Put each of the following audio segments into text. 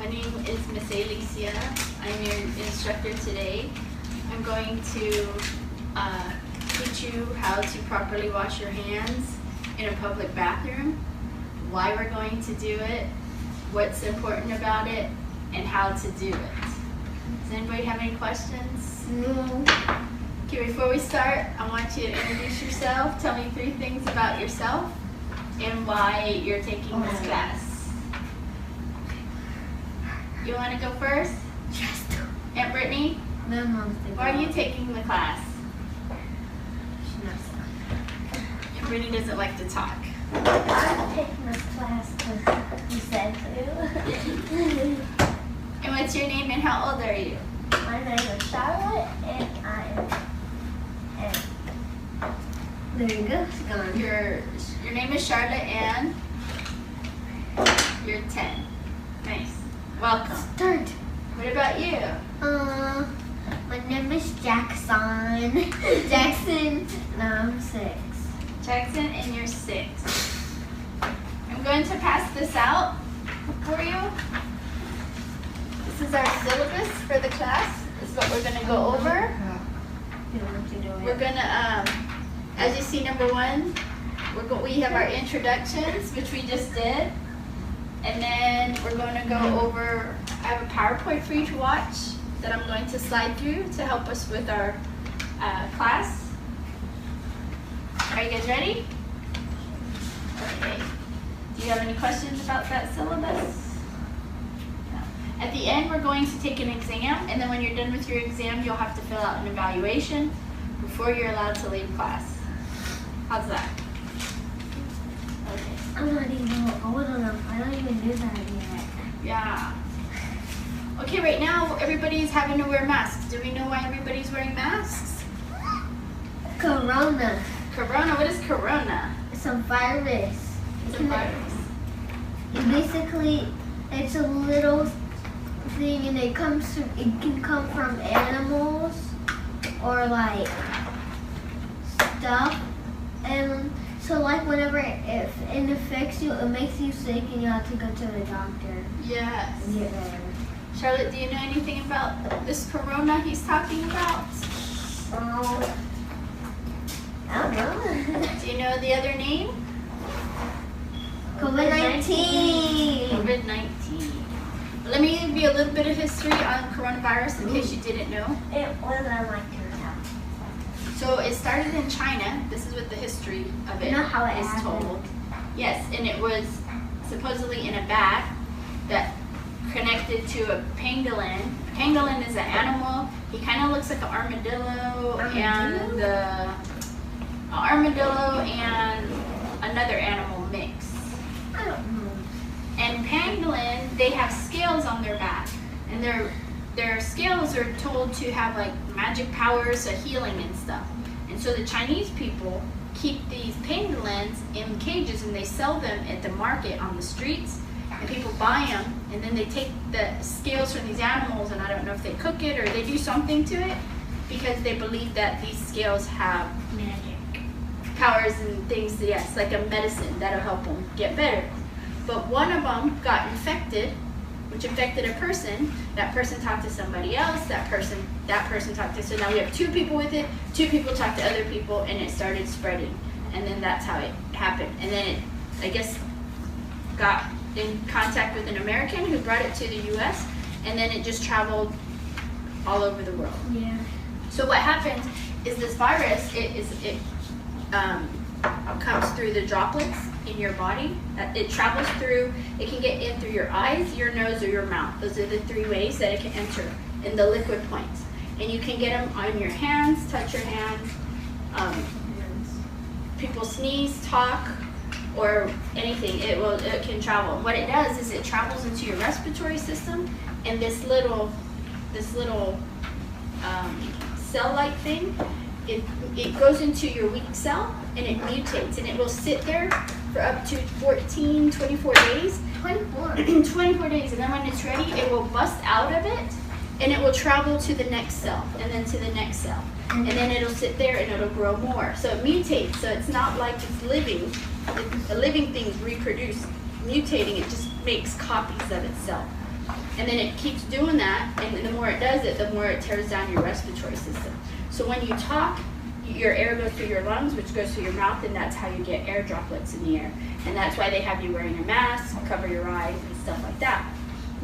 name is Miss Alicia. I'm your instructor today. I'm going to teach you how to properly wash your hands in a public bathroom, why we're going to do it, what's important about it, and how to do it. Does anybody have any questions? No. Okay, before we start, I want you to introduce yourself. Tell me 3 things about yourself and why you're taking this class. You want to go first? Yes. Aunt Brittany, No, Mom. why are you taking the class? She knows. Aunt Brittany doesn't like to talk. I'm taking this class because you said to. And what's your name and how old are you? My name is Charlotte, and I am. There you go. It's gone. Your name is Charlotte and you're 10. Nice. Welcome. Start. What about you? My name is Jackson. Jackson. No, I'm 6. Jackson, and you're 6. I'm going to pass this out for you. This is our syllabus for the class. This is what we're going to go over. You don't have to do it. We're going to, as you see, number 1, we have our introductions, which we just did. And then we're going to go over, I have a PowerPoint for you to watch that I'm going to slide through to help us with our class. Are you guys ready? Okay. Do you have any questions about that syllabus? No. At the end, we're going to take an exam, and then when you're done with your exam, you'll have to fill out an evaluation before you're allowed to leave class. How's that? Okay. I'm not even old enough. I don't even do that yet. Yeah. Okay, right now, everybody's having to wear masks. Do we know why everybody's wearing masks? Corona. Corona? What is corona? It's a virus. It's a virus. Basically, it's a little thing, and it can come from animals or like stuff, and so like whenever it affects you, it makes you sick, and you have to go to the doctor. Yes. And get better. Charlotte, do you know anything about this corona he's talking about? I don't know. Do you know the other name? COVID-19. COVID-19. Let me give you a little bit of history on coronavirus in case you didn't know. It was on my turn. So it started in China. This is what the history of it You know how it is happened? told. Yes, and it was supposedly in a bat that connected to a pangolin. Pangolin is an animal. He kind of looks like an armadillo and another animal mix. I don't know. And pangolin, they have scales on their back, and their scales are told to have like magic powers, healing and stuff. And so the Chinese people keep these pangolins in cages, and they sell them at the market on the streets, and people buy them, and then they take the scales from these animals, and I don't know if they cook it or they do something to it, because they believe that these scales have Magic. powers and things, yes, like a medicine that'll help them get better. But one of them got infected, which infected a person. That person talked to somebody else. That person talked to. So now we have 2 people with it. 2 people talked to other people, and it started spreading. And then that's how it happened. And then it, I guess, got in contact with an American who brought it to the U.S. And then it just traveled all over the world. Yeah. So what happens is this virus, it comes through the droplets in your body. It travels through, it can get in through your eyes, your nose, or your mouth. Those are the 3 ways that it can enter in the liquid points. And you can get them on your hands, touch your hands. People sneeze, talk, or anything. It can travel. What it does is it travels into your respiratory system, and this little cell-like thing, it goes into your weak cell, and it mutates, and it will sit there for up to 14, 24 days. 24. 24 days, and then when it's ready, it will bust out of it, and it will travel to the next cell, and then to the next cell. And then it'll sit there and it'll grow more. So it mutates, so it's not like it's living. A living thing's reproduce, mutating, it just makes copies of itself. And then it keeps doing that, and the more it does it, the more it tears down your respiratory system. So when you talk, your air goes through your lungs, which goes through your mouth, and that's how you get air droplets in the air. And that's why they have you wearing a mask, cover your eyes, and stuff like that.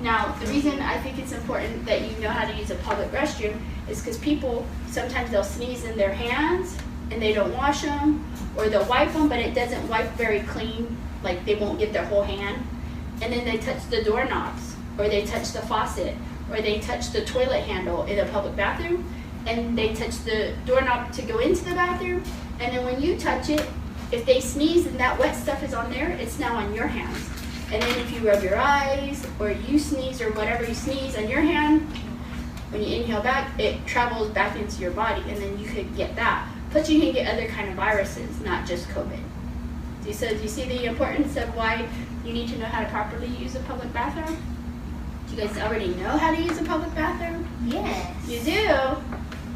Now, the reason I think it's important that you know how to use a public restroom is because people, sometimes they'll sneeze in their hands, and they don't wash them, or they'll wipe them, but it doesn't wipe very clean, like they won't get their whole hand. And then they touch the doorknobs, or they touch the faucet, or they touch the toilet handle in a public bathroom, and they touch the doorknob to go into the bathroom, and then when you touch it, if they sneeze and that wet stuff is on there, it's now on your hands. And then if you rub your eyes, or you sneeze, or whatever you sneeze on your hand, when you inhale back, it travels back into your body, and then you could get that. But you can get other kind of viruses, not just COVID. So do you see the importance of why you need to know how to properly use a public bathroom? Do you guys already know how to use a public bathroom? Yes. You do?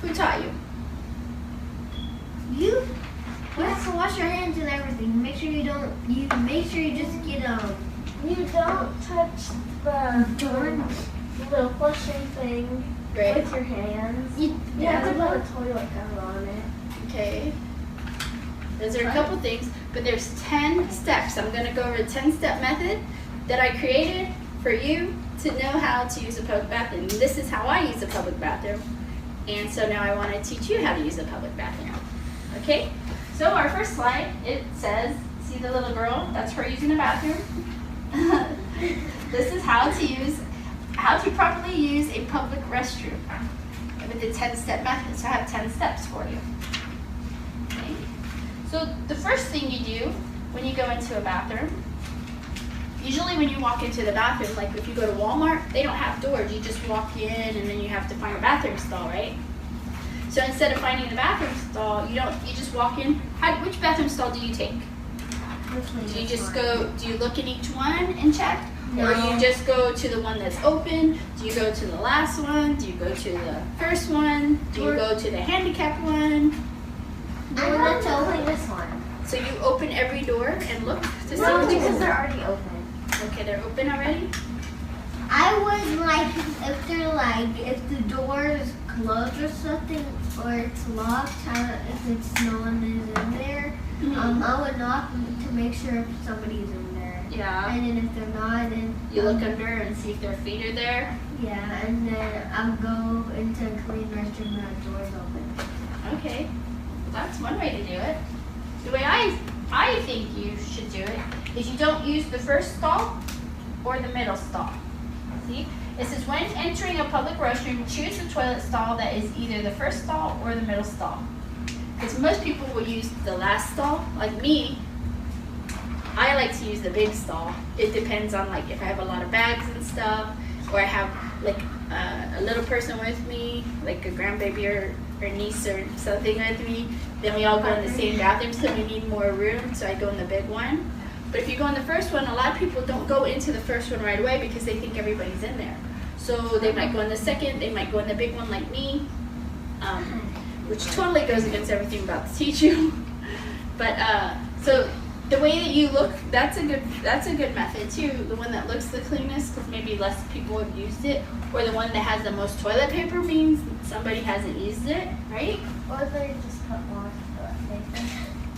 Who taught you? You have to wash your hands and everything. Make sure you don't. Make sure you just get You don't touch the little flushing thing Right. with your hands. You You have to put a toilet cover on it. Okay. Those are a couple things, but there's 10 steps. I'm going to go over a 10-step method that I created for you to know how to use a public bathroom. And this is how I use a public bathroom. And so now I want to teach you how to use a public bathroom. Okay? So our first slide, it says, see the little girl? That's her using a bathroom. This is how to properly use a public restroom with the 10-step method. So I have 10 steps for you. Okay? So the first thing you do when you go into a bathroom, usually when you walk into the bathroom, like if you go to Walmart, they don't have doors. You just walk in and then you have to find a bathroom stall, right? So instead of finding the bathroom stall, you just walk in. Which bathroom stall do you take? Do you just go, do you look at each one and check? No. Or you just go to the one that's open? Do you go to the last one? Do you go to the first one? Do you go to the handicapped one? I want to open this one. So you open every door and look to see No, which because one? they're already open. Okay, they're open already? I would like if the door is closed or something, or it's locked, if it's no one is in there, I would knock to make sure if somebody's in there. Yeah. And then if they're not, then You look under and see if their feet are there. yeah, and then I'll go into a clean restroom and the door's open. Okay, that's one way to do it. The way I think you should do it is you don't use the first stall or the middle stall. See? It says when entering a public restroom, choose the toilet stall that is either the first stall or the middle stall. Because most people will use the last stall. Like me, I like to use the big stall. It depends on like if I have a lot of bags and stuff, or I have like a little person with me, like a grandbaby or niece or something with me, then we all go in the same bathroom, so we need more room, so I go in the big one. But if you go in the first one, a lot of people don't go into the first one right away because they think everybody's in there. So they might go in the second, they might go in the big one like me, which totally goes against everything I'm about to teach you. But so the way that you look, that's a good method too. The one that looks the cleanest, because maybe less people have used it, or the one that has the most toilet paper means somebody hasn't used it, right? Or they just put more toilet paper.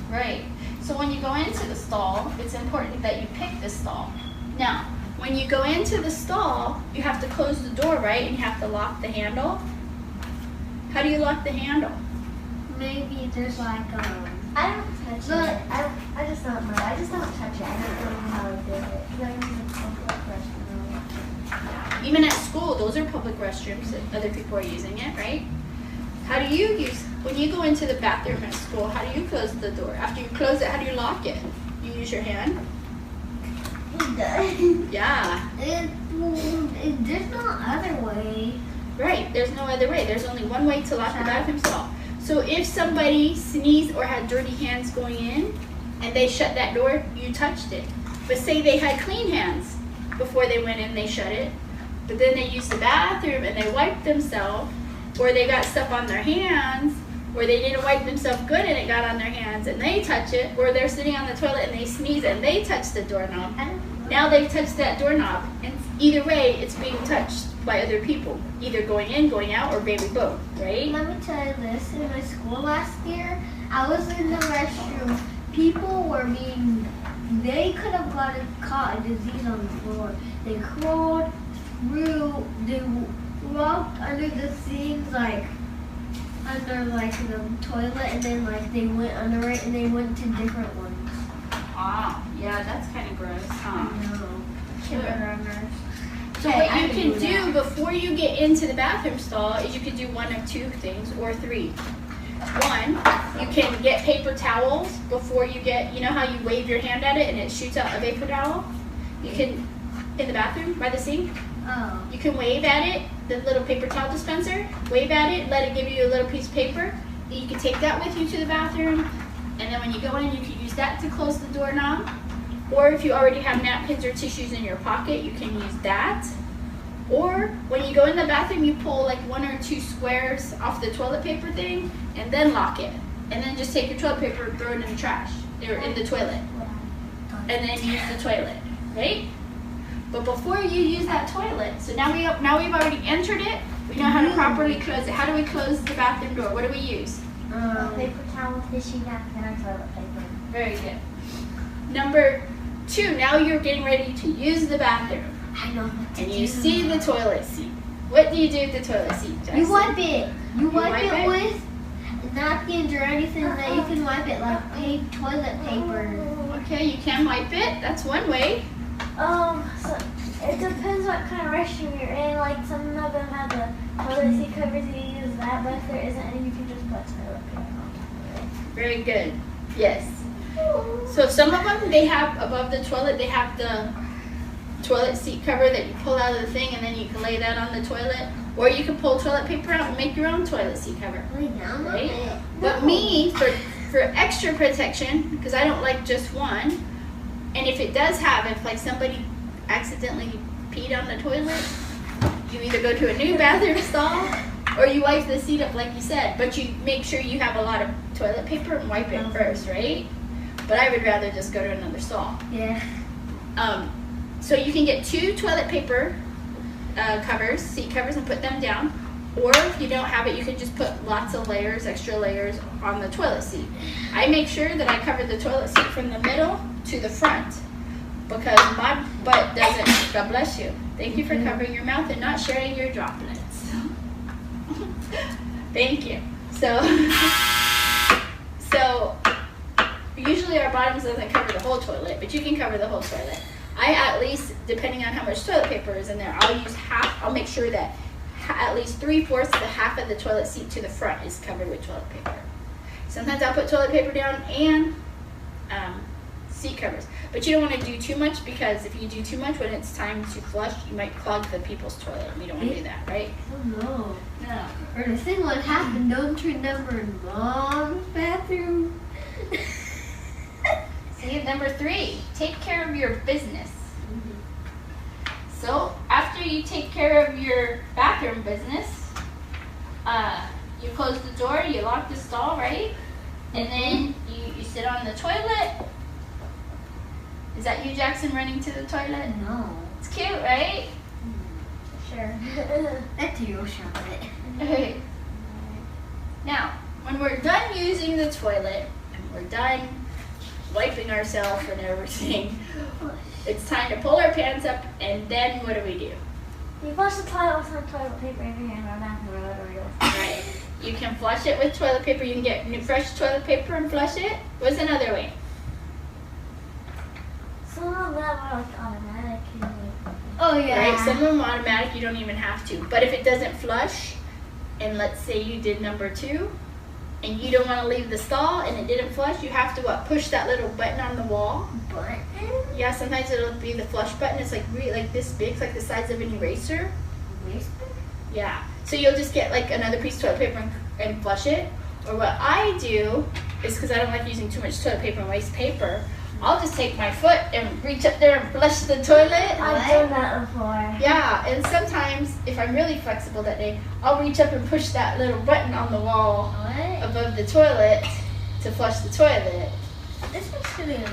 Right. So when you go into the stall, it's important that you pick the stall. Now, when you go into the stall, you have to close the door, right? And you have to lock the handle. How do you lock the handle? Maybe there's like I don't touch But- it. I just don't know. I just don't touch it. I don't know how to do it. Because I use a public restroom. Even at school, those are public restrooms that other people are using it, right? How do you use, when you go into the bathroom at school, how do you close the door? After you close it, how do you lock it? You use your hand? Yeah. There's no other way. Right, there's no other way. There's only one way to lock the bathroom stall. So if somebody sneezed or had dirty hands going in and they shut that door, you touched it. But say they had clean hands before they went in, they shut it. But then they used the bathroom and they wiped themselves, or they got stuff on their hands, or they didn't wipe themselves good and it got on their hands and they touch it, or they're sitting on the toilet and they sneeze and they touch the doorknob. Now they've touched that doorknob. And either way, it's being touched by other people, either going in, going out, or maybe both, right? Let me tell you this. In my school last year, I was in the restroom. People were they could have caught a disease on the floor. They crawled through, they walked under the sinks, under the toilet, and then they went under it, and they went to different ones. Ah, yeah, that's kind of gross, huh? No. Sure. So what you can do before you get into the bathroom stall is you can do one of two things, or three. One, you can get paper towels before you get, you know how you wave your hand at it and it shoots out a paper towel? You can, in the bathroom, by the sink, you can wave at it, the little paper towel dispenser, wave at it, let it give you a little piece of paper. You can take that with you to the bathroom, and then when you go in, you can use that to close the doorknob. Or if you already have napkins or tissues in your pocket, you can use that. Or when you go in the bathroom, you pull like 1 or 2 squares off the toilet paper thing and then lock it. And then just take your toilet paper and throw it in the trash or in the toilet. And then use the toilet, right? But before you use that toilet, so now we've already entered it, we know how to properly close it. How do we close the bathroom door? What do we use? Paper towel, tissue, napkin, or toilet paper. Very good. Number 2, now you're getting ready to use the bathroom. I know what to And do. you see the toilet seat. What do you do with the toilet seat, Jackson? You wipe it. You wipe it it? with napkins or anything that you can wipe it, like toilet paper. Okay, you can wipe it. That's one way. So it depends what kind of restroom you're in. Like some of them have the toilet seat covers, you use that, but if there isn't any, you can just put toilet paper on top of it. Very good. Yes. So some of them, they have above the toilet, they have the toilet seat cover that you pull out of the thing, and then you can lay that on the toilet. Or you can pull toilet paper out and make your own toilet seat cover. Lay down on Right? it. But me, for extra protection, because I don't like just one, and if it does have, if like somebody accidentally peed on the toilet, you either go to a new bathroom stall or you wipe the seat up like you said, but you make sure you have a lot of toilet paper and wipe it first, right? But I would rather just go to another stall. Yeah. So you can get 2 toilet paper covers, seat covers, and put them down. Or if you don't have it, you can just put lots of layers, extra layers on the toilet seat. I make sure that I cover the toilet seat from the middle to the front because my butt doesn't, God bless you. Thank you for covering your mouth and not sharing your droplets. Thank you. So usually our bottoms doesn't cover the whole toilet, but you can cover the whole toilet. I at least, depending on how much toilet paper is in there, I'll use half. I'll make sure that at least 3/4 to half of the toilet seat to the front is covered with toilet paper. Sometimes I'll put toilet paper down and seat covers. But you don't want to do too much because if you do too much, when it's time to flush, you might clog the people's toilet. We don't want to do that, right? Oh no. No. Or the thing what happened, don't remember in mom's bathroom. See, number 3, take care of your business. So after you take care of your bathroom business, you close the door, you lock the stall, right? And then you sit on the toilet. Is that you, Jackson, running to the toilet? No. It's cute, right? Sure. That's your Charlotte. Okay. Now, when we're done using the toilet and we're done wiping ourselves and everything, it's time to pull our pants up, and then what do? You flush the toilet with some toilet paper in your hand or napkin or whatever you want. Right. You can flush it with toilet paper. You can get new fresh toilet paper and flush it. What's another way? Some of them are like automatic. Oh yeah. Right? Some of them automatic, you don't even have to. But if it doesn't flush, and let's say you did number 2, and you don't want to leave the stall and it didn't flush, you have to push that little button on the wall. Button? Yeah, sometimes it'll be the flush button. It's like really like this big, it's like the size of an eraser. Yeah. So you'll just get like another piece of toilet paper and flush it. Or what I do is, because I don't like using too much toilet paper and waste paper, I'll just take my foot and reach up there and flush the toilet. I've done that before. Yeah, and sometimes if I'm really flexible that day, I'll reach up and push that little button on the wall above the toilet to flush the toilet. This is really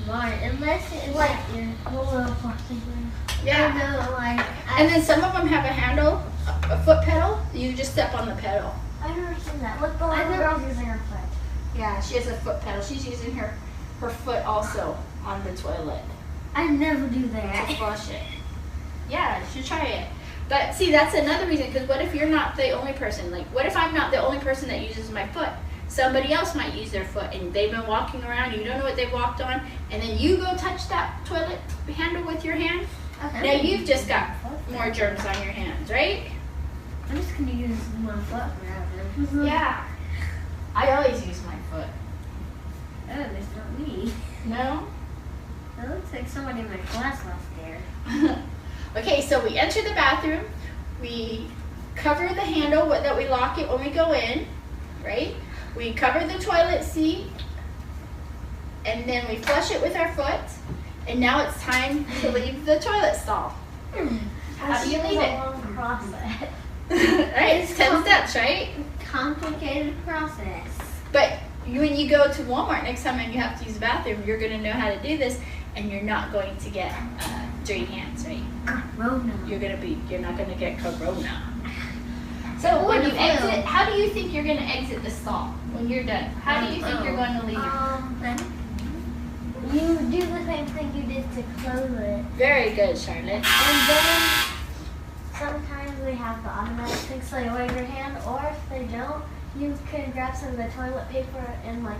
smart, unless it's like your little plastic thing. Yeah. No, like. And then some of them have a handle, a foot pedal. You just step on the pedal. I've never seen that. Look, the little girl's using her foot. Yeah, she has a foot pedal. She's using her foot also on the toilet I never do to that. flush it. Yeah, you should try it. But see, that's another reason, because what if you're not the only person? Like, what if I'm not the only person that uses my foot? Somebody else might use their foot, and they've been walking around, you don't know what they've walked on, and then you go touch that toilet handle with your hand. Okay. Now you've just got more germs on your hands, right? I'm just gonna use my foot forever. Yeah. I always use my foot. Oh, it's not me. No? It looks like somebody in my class left there. Okay, so we enter the bathroom. We cover the handle that we lock it when we go in, right? We cover the toilet seat, and then we flush it with our foot. And now it's time to leave the toilet stall. How do you leave it? It's a long process. Right, it's 10 steps, right? Complicated process. But when you go to Walmart next time and you have to use the bathroom, you're going to know how to do this, and you're not going to get dirty hands, right? Corona. You're not going to get corona. So when you exit, how do you think you're going to exit the stall when you're done? How do you think you're going to leave? You do the same thing you did to close it. Very good, Charlotte. And then sometimes they have the automatic thing, so you wave your hand, or if they don't, you can grab some of the toilet paper and like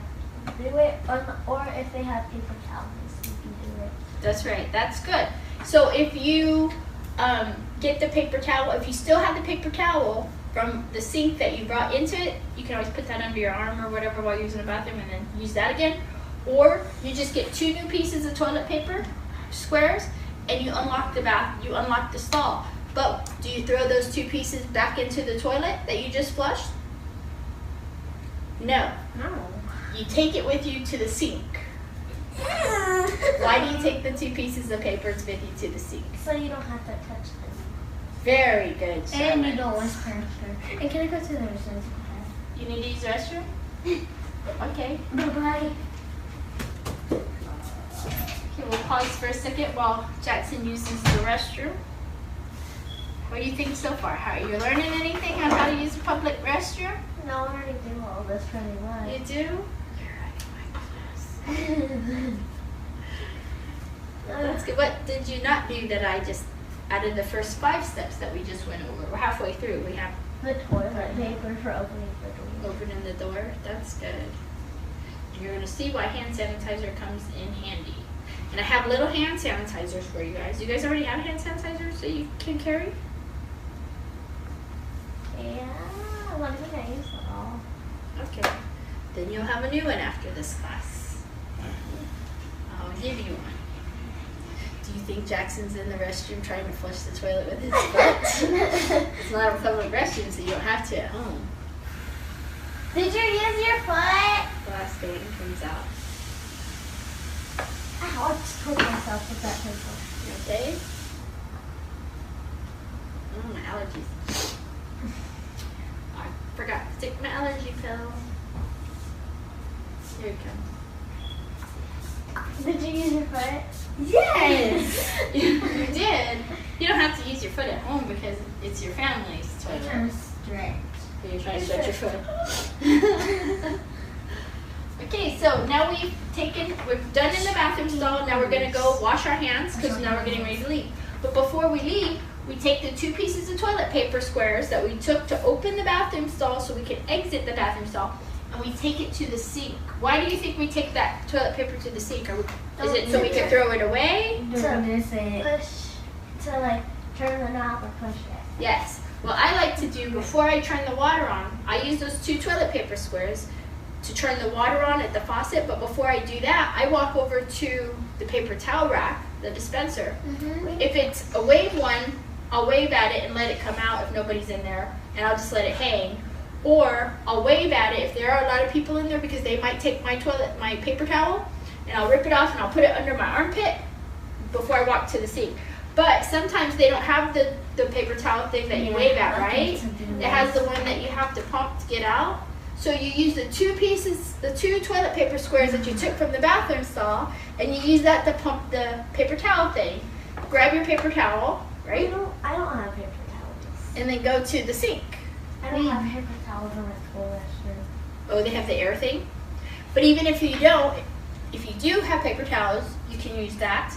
do it, or if they have paper towels, you can do it. That's right. That's good. So if you get the paper towel, if you still have the paper towel from the sink that you brought into it, you can always put that under your arm or whatever while you're using the bathroom and then use that again. Or you just get 2 new pieces of toilet paper, squares, and you unlock the stall. But do you throw those 2 pieces back into the toilet that you just flushed? No. No. You take it with you to the sink. Why do you take the 2 pieces of paper with you to the sink? So you don't have to touch them. Very good, And Charlotte. you don't whisper. And can I go to the restroom? You need to use the restroom? Okay. Bye-bye. Okay, we'll pause for a second while Jackson uses the restroom. What do you think so far? How are you learning anything on how to use a public restroom? No, I already do all this pretty much. You do? You're right, my class. That's good. What did you not do that I just added the first 5 steps that we just went over? We're halfway through. We have The toilet paper for opening the door. opening the door. That's good. You're going to see why hand sanitizer comes in handy. And I have little hand sanitizers for you guys. You guys already have hand sanitizers that you can carry? Yeah, I don't think I used it all. Okay. Then you'll have a new one after this class. I'll give you one. Do you think Jackson's in the restroom trying to flush the toilet with his foot? It's not a public restroom, so you don't have to at home. Did you use your foot? Glass vein comes out. Ow, I just poked myself with that pencil. You okay? Oh, my allergies. I forgot to take my allergy pill. Here it comes. Did you use your foot? Yes! You did. You don't have to use your foot at home because it's your family's I'm toilet. trying to stretch. You're trying to stretch your foot. Okay, so now we're done in the bathroom stall. Now we're gonna go wash our hands because now we're getting ready to leave. But before we leave, we take the 2 pieces of toilet paper squares that we took to open the bathroom stall so we can exit the bathroom stall, and we take it to the sink. Why do you think we take that toilet paper to the sink? Is it so we can throw it away? Don't miss it. Push to like turn the knob or push it. Yes. Well, I like to do, before I turn the water on, I use those 2 toilet paper squares to turn the water on at the faucet, but before I do that, I walk over to the paper towel rack, the dispenser. If it's a wave one, I'll wave at it and let it come out if nobody's in there, and I'll just let it hang. Or I'll wave at it if there are a lot of people in there because they might take my paper towel, and I'll rip it off and I'll put it under my armpit before I walk to the sink. But sometimes they don't have the paper towel thing that you wave at, right? It has the one that you have to pump to get out. So you use the 2 toilet paper squares that you took from the bathroom stall, and you use that to pump the paper towel thing. grab your paper towel, right? I don't have paper towels. And then go to the sink. I don't have paper towels in my school restroom. Oh, they have the air thing? But even if you don't, if you do have paper towels, you can use that.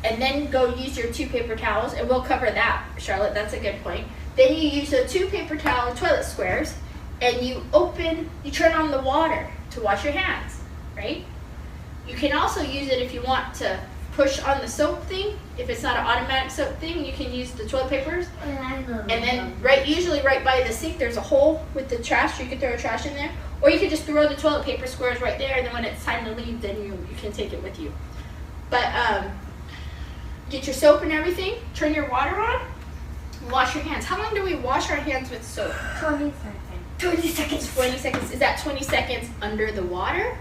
And then go use your 2 paper towels, and we'll cover that, Charlotte, that's a good point. Then you use the 2 paper towel toilet squares, and you turn on the water to wash your hands, right? You can also use it if you want to push on the soap thing. If it's not an automatic soap thing, you can use the toilet papers. And then usually right by the sink, there's a hole with the trash. You can throw trash in there. Or you could just throw the toilet paper squares right there, and then when it's time to leave, then you can take it with you. But get your soap and everything, turn your water on, wash your hands. How long do we wash our hands with soap? 20 seconds. 20 seconds. 20 seconds. Is that 20 seconds under the water?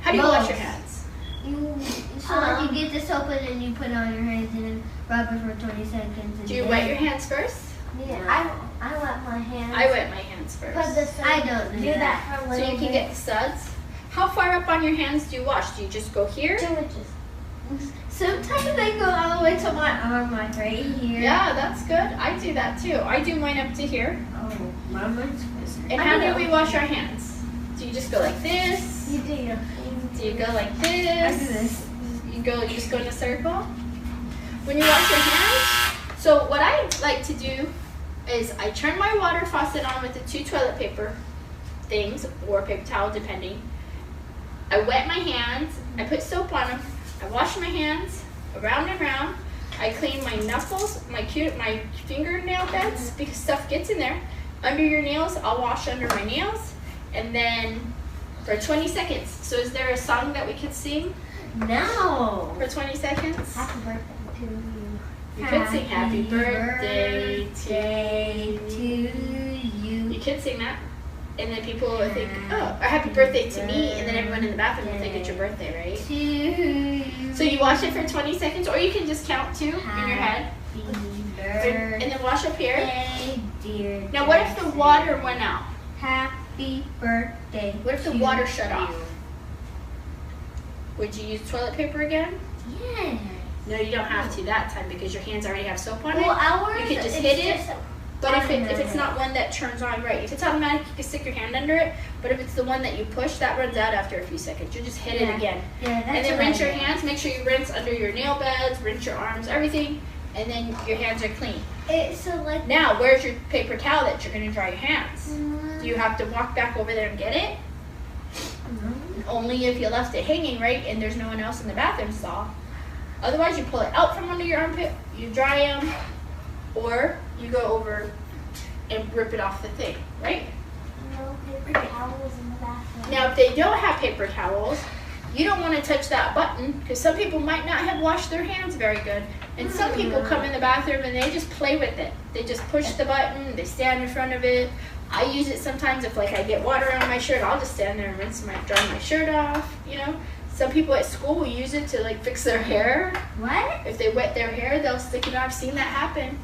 How do you wash your hands? You get the soap and then you put it on your hands and then rub it for 20 seconds. Do you wet your hands first? Yeah, I wet my hands. I wet my hands first. But I don't do that for a So little you can get the suds. How far up on your hands do you wash? Do you just go here? 2 inches. Sometimes I go all the way to my arm, like right here. Yeah, that's good. I do that too. I do mine up to here. Oh, mine's And how do we wash our hands? Do you just go like this? You do. Do you go like I do this? this. You just go in a circle? When you wash your hands, so what I like to do is I turn my water faucet on with the 2 toilet paper things, or paper towel depending. I wet my hands, I put soap on them, I wash my hands around and around. I clean my knuckles, my fingernail beds, because stuff gets in there. Under your nails, I'll wash under my nails, and then for 20 seconds. So is there a song that we could sing No. for 20 seconds? Happy birthday to you. You could sing happy birthday to you. You could sing that. And then people will think, oh, or happy birthday to me, and then everyone in the bathroom will think it's your birthday, right? To you. So you wash it for 20 seconds, or you can just count 2 in your head. And then wash up here. Dear Now what if the water went out? Happy birthday. What if the water shut off? Would you use toilet paper again? Yeah. No, you don't have to that time because your hands already have soap on Well, it. ours, You could just it's hit it. just But if it's not one that turns on right, if it's automatic, you can stick your hand under it. But if it's the one that you push, that runs out after a few seconds. You just hit it again. Yeah, that's And then what rinse I your do. hands. Make sure you rinse under your nail beds, rinse your arms, everything. And then your hands are clean. So like. Now, where's your paper towel that you're going to dry your hands? Mm, Do you have to walk back over there and get it? no. Only if you left it hanging, right, and there's no one else in the bathroom stall. Otherwise, you pull it out from under your armpit, you dry them, or you go over and rip it off the thing, right? No paper towels in the bathroom. Now, if they don't have paper towels, you don't want to touch that button because some people might not have washed their hands very good. And some people come in the bathroom and they just play with it. They just push the button, they stand in front of it. I use it sometimes if like I get water on my shirt, I'll just stand there and dry my shirt off, you know. Some people at school will use it to like fix their hair. What? If they wet their hair, they'll stick it on. I've seen that happen.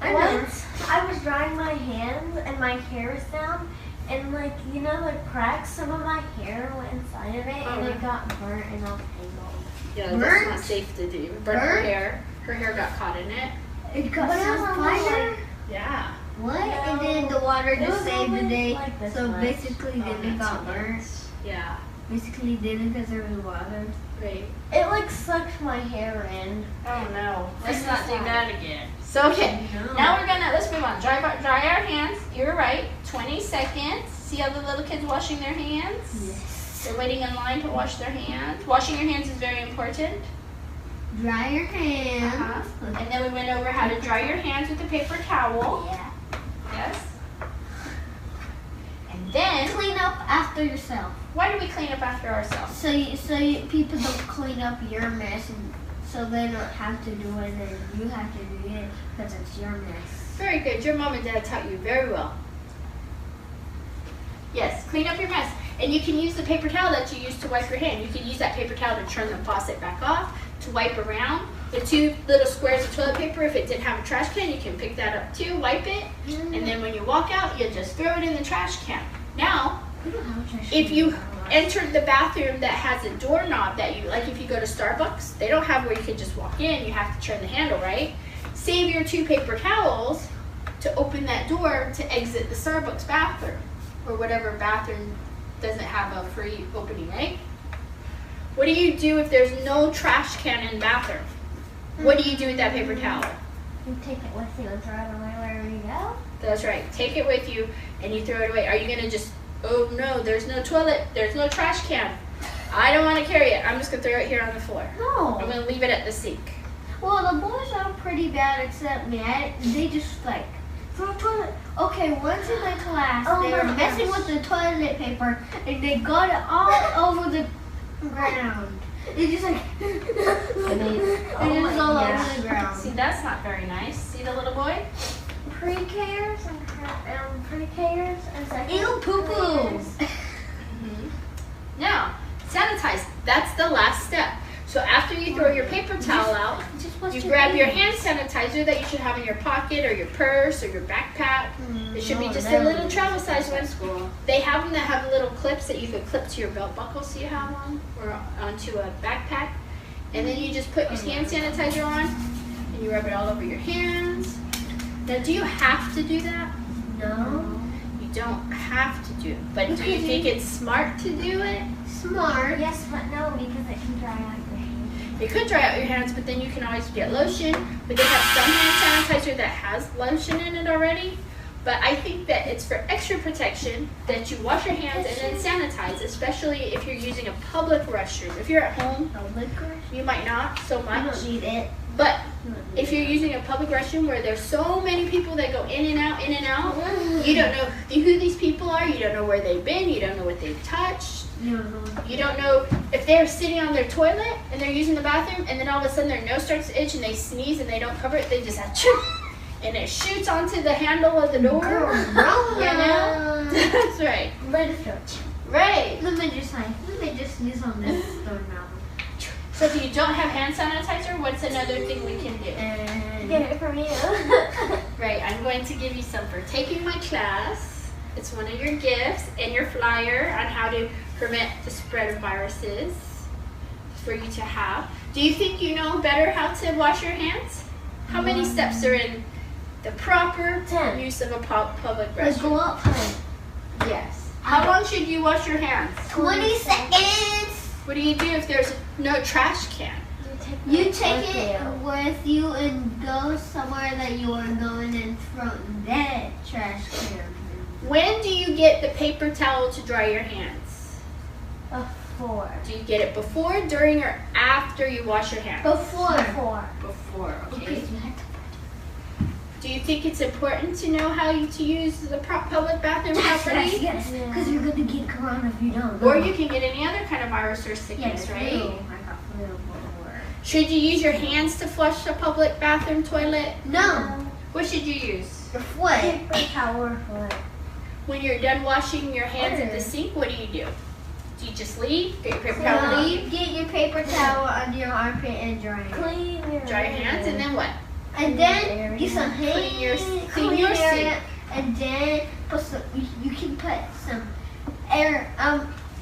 Once I was drying my hands and my hair was down, and like the cracks, some of my hair went inside of it, and it got burnt and all tangled. Yeah, Burnt? that's not safe to do. Burnt her Burnt? hair. Her hair got caught in it. It got But it some was fire. Yeah. What? No. And then the water It just was saved the only day. like this So much. basically, then it not got too burnt. much. Yeah. Basically, didn't because there was water. Great. It like sucked my hair in. Oh no. Let's Let's not not do do that again. So okay. No. Now let's move on. Dry our hands. You're right. 20 seconds. See how the little kids washing their hands? Yes. They're waiting in line to wash their hands. Washing your hands is very important. Dry your hands. Uh-huh. And then we went over how to dry your hands with a paper towel. Yeah. Yes. And then, Clean up after yourself. why do we clean up after ourselves? So people don't clean up your mess, and so they don't have to do it, and you have to do it because it's your mess. Very good. Your mom and dad taught you very well. Yes, clean up your mess. And you can use the paper towel that you use to wipe your hand. You can use that paper towel to turn the faucet back off, to wipe around. The 2 little squares of toilet paper, if it didn't have a trash can, you can pick that up too, wipe it, and then when you walk out, you just throw it in the trash can. Now, if you entered the bathroom that has a doorknob that you, like if you go to Starbucks, they don't have where you can just walk in, you have to turn the handle, right? Save your 2 paper towels to open that door to exit the Starbucks bathroom, or whatever bathroom doesn't have a free opening, right? What do you do if there's no trash can in the bathroom? What do you do with that paper towel? You take it with you and throw it away wherever you go. That's right. Take it with you and you throw it away. Are you gonna just, oh no, there's no toilet, there's no trash can. I don't want to carry it. I'm just gonna throw it here on the floor. No. I'm gonna leave it at the sink. Well, the boys are pretty bad except me. They just like throw toilet. Okay, once in my class, Oh they my were messing gosh. with the toilet paper and they got it all over the ground. They just like, it is all over the ground. See, that's not very nice. See the little boy? Pre-Kers and pre-Kers and second. Ew, poo-poo. Now, sanitize. That's the last step. So after you throw your paper towel out, you grab your hand sanitizer that you should have in your pocket or your purse or your backpack. It should be just a little travel size one. They have them that have little clips that you could clip to your belt buckle so you have one, or onto a backpack. And then you just put your hand sanitizer on and you rub it all over your hands. Now, do you have to do that? No. You don't have to do it. But do you think it's smart to do it? Smart. Yes, but no, because it can dry out your hands. It could dry out your hands, but then you can always get lotion. But they have some hand sanitizer that has lotion in it already. But I think that it's for extra protection that you wash your hands and then sanitize, especially if you're using a public restroom. If you're at home, you might not so I much. don't need it. But if you're using a public restroom where there's so many people that go in and out, you don't know who these people are, you don't know where they've been, you don't know what they've touched. You don't know if they're sitting on their toilet and they're using the bathroom and then all of a sudden their nose starts to itch and they sneeze and they don't cover it, they just have choo, and it shoots onto the handle of the door. You know? That's right. Let it go. Right. Let me just sneeze on this doorknob. So if you don't have hand sanitizer, what's another thing we can do? Get it from you. Right, I'm going to give you some for taking my class. It's one of your gifts and your flyer on how to prevent the spread of viruses for you to have. Do you think you know better how to wash your hands? How many steps are in the proper 10. use of a public Let's restroom? go up. Yes. How long should you wash your hands? 20 seconds. What do you do if there's no trash can? You take it with you and go somewhere that you are going and throw that trash can. When do you get the paper towel to dry your hands? Before. Do you get it before, during, or after you wash your hands? Before. Before, okay. Do you think it's important to know how to use the public bathroom properly? Yes, because you're going to get corona if you don't. Or you can get any other kind of virus or sickness, right? I got flu before. Should you use your hands to flush a public bathroom toilet? No. What should you use? Your foot. Paper towel or foot. When you're done washing your hands at the sink, what do you do? Do you just leave? Get your paper towel and leave? Get your paper towel under your armpit and dry it. Clean your Dry your hands, and then what? And then get some Clean your area, sink. and then put some. You can put some air.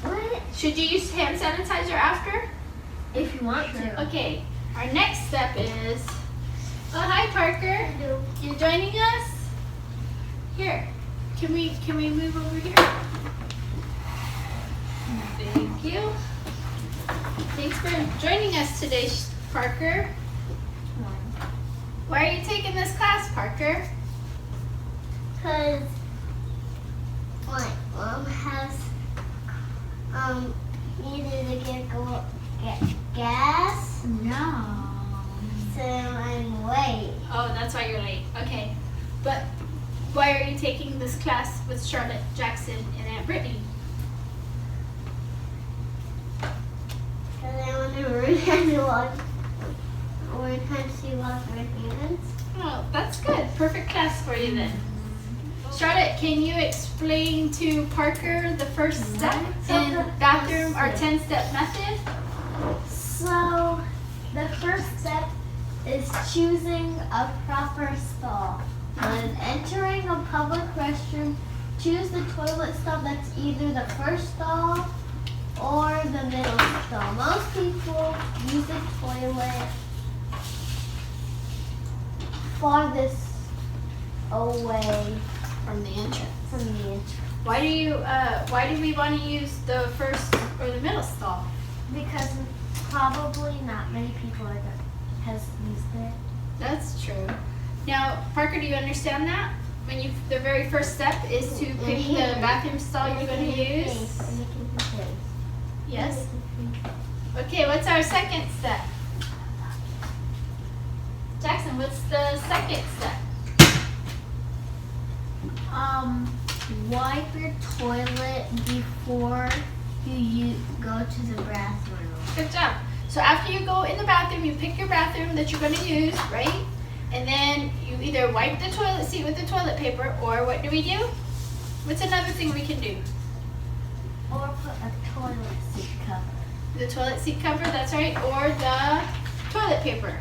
What? Should you use hand sanitizer after? If you want to. Okay, our next step is, oh hi Parker, you're joining us? Here, can we move over here? Thank you. Thanks for joining us today, Parker. Why are you taking this class, Parker? Because my mom has needed to get gas. No. So I'm late. Oh, that's why you're late. Okay, but why are you taking this class with Charlotte, Jackson, and Aunt Brittany? Because I want to learn how to wash. Learn how to wash my hands. Oh, that's good. Perfect class for you then. Charlotte, can you explain to Parker the first step in bathroom, our 10-step method? So, the first step is choosing a proper stall. When entering a public restroom, choose the toilet stall that's either the first stall or the middle stall. Most people use the toilet farthest away From the entrance. from the entrance. Why do we want to use the first or the middle stall? Because probably not many people has used it. That's true. Now, Parker, do you understand that? The very first step is to pick the bathroom stall you're going to use. Yes? Okay, what's our second step? Jackson, what's the second step? Wipe your toilet before you go to the bathroom. Good job. So after you go in the bathroom, you pick your bathroom that you're going to use, right? And then you either wipe the toilet seat with the toilet paper, or what do we do? What's another thing we can do? Or put a toilet seat cover. The toilet seat cover, that's right, or the toilet paper.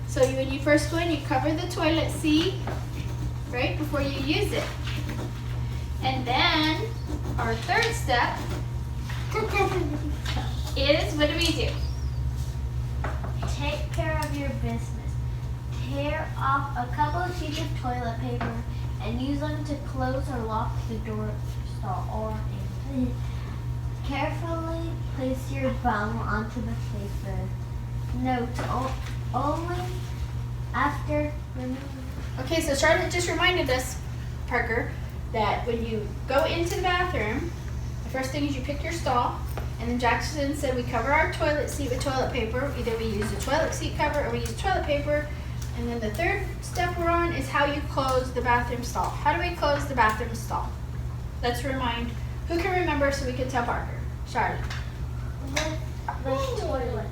So when you first go in, you cover the toilet seat, right, before you use it. And then our third step is, what do we do? Take care of your business. Tear off a couple of sheets of toilet paper and use them to close or lock the door stall or carefully place your bum onto the paper. Note, only after removing. Okay, so Charlotte just reminded us, Parker, that when you go into the bathroom, the first thing is you pick your stall, and then Jackson said we cover our toilet seat with toilet paper. Either we use the toilet seat cover or we use toilet paper. And then the third step we're on is how you close the bathroom stall. How do we close the bathroom stall? Let's remind, who can remember so we can tell Parker? Charlotte. With toilet paper.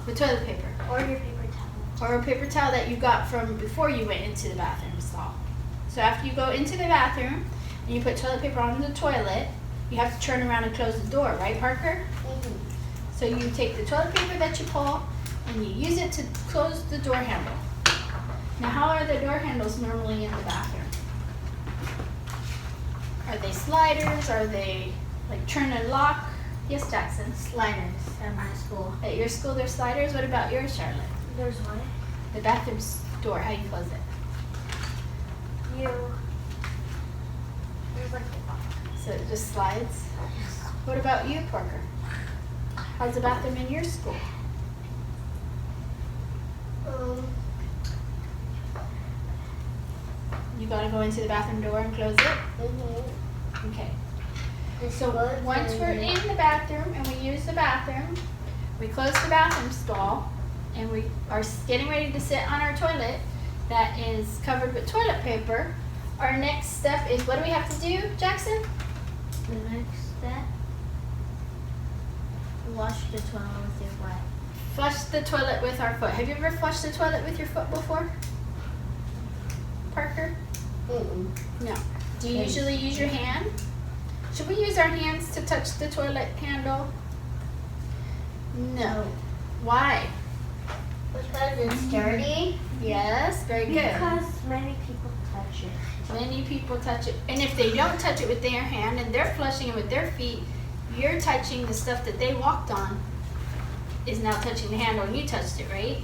With toilet paper. Or your paper towel. Or a paper towel that you got from before you went into the bathroom stall. So after you go into the bathroom and you put toilet paper on the toilet, you have to turn around and close the door, right, Parker? Mm-hmm. So you take the toilet paper that you pull and you use it to close the door handle. Now, how are the door handles normally in the bathroom? Are they sliders? Are they like turn and lock? Yes, Jackson. Sliders at my school. At your school, there's sliders. What about yours, Charlotte? There's one. The bathroom door, how you close it? There's like So it just slides? What about you, Parker? How's the bathroom in your school? You gotta go into the bathroom door and close it? Mm-hmm. Okay. So once we're in the bathroom and we use the bathroom, we close the bathroom stall and we are getting ready to sit on our toilet that is covered with toilet paper. Our next step is, what do we have to do, Jackson? The next step, wash the toilet with your foot. Flush the toilet with our foot. Have you ever flushed the toilet with your foot before? Parker? Mm-mm. No. Do you usually use your hand? Should we use our hands to touch the toilet handle? No. Why? Because it's dirty. Yes, very good. because many people touch it. Many people touch it. And if they don't touch it with their hand and they're flushing it with their feet, you're touching the stuff that they walked on is now touching the handle and you touched it, right?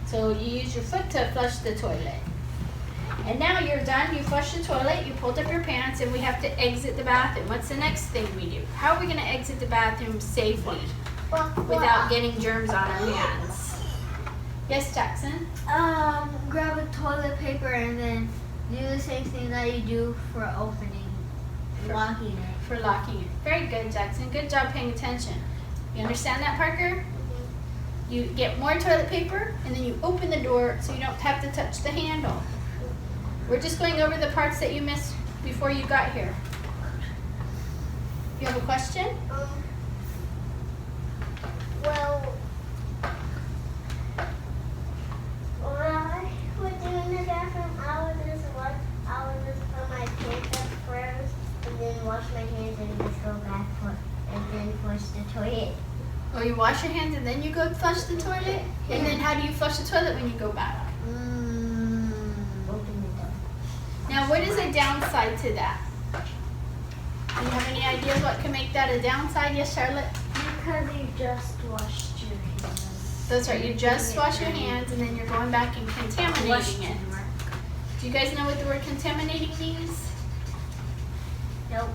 So you use your foot to flush the toilet. And now you're done, you flushed the toilet, you pulled up your pants, and we have to exit the bathroom. What's the next thing we do? How are we going to exit the bathroom safely without getting germs on our hands? Yes, Jackson? Grab a toilet paper and then do the same thing that you do for opening, locking it. For locking it. Very good, Jackson. Good job paying attention. You understand that, Parker? You get more toilet paper, and then you open the door so you don't have to touch the handle. We're just going over the parts that you missed before you got here. You have a question? Well, when I would do in the bathroom, I would just put my pants up first, and then wash my hands, and just go back and then flush the toilet. Oh, you wash your hands and then you go flush the toilet? And then how do you flush the toilet when you go back? Open the door. Now, what is a downside to that? Do you have any ideas what can make that a downside? Yes, Charlotte? Because you just washed your hands. That's right, you just wash your hands and then you're going back and contaminating it. Do you guys know what the word contaminating means? Nope.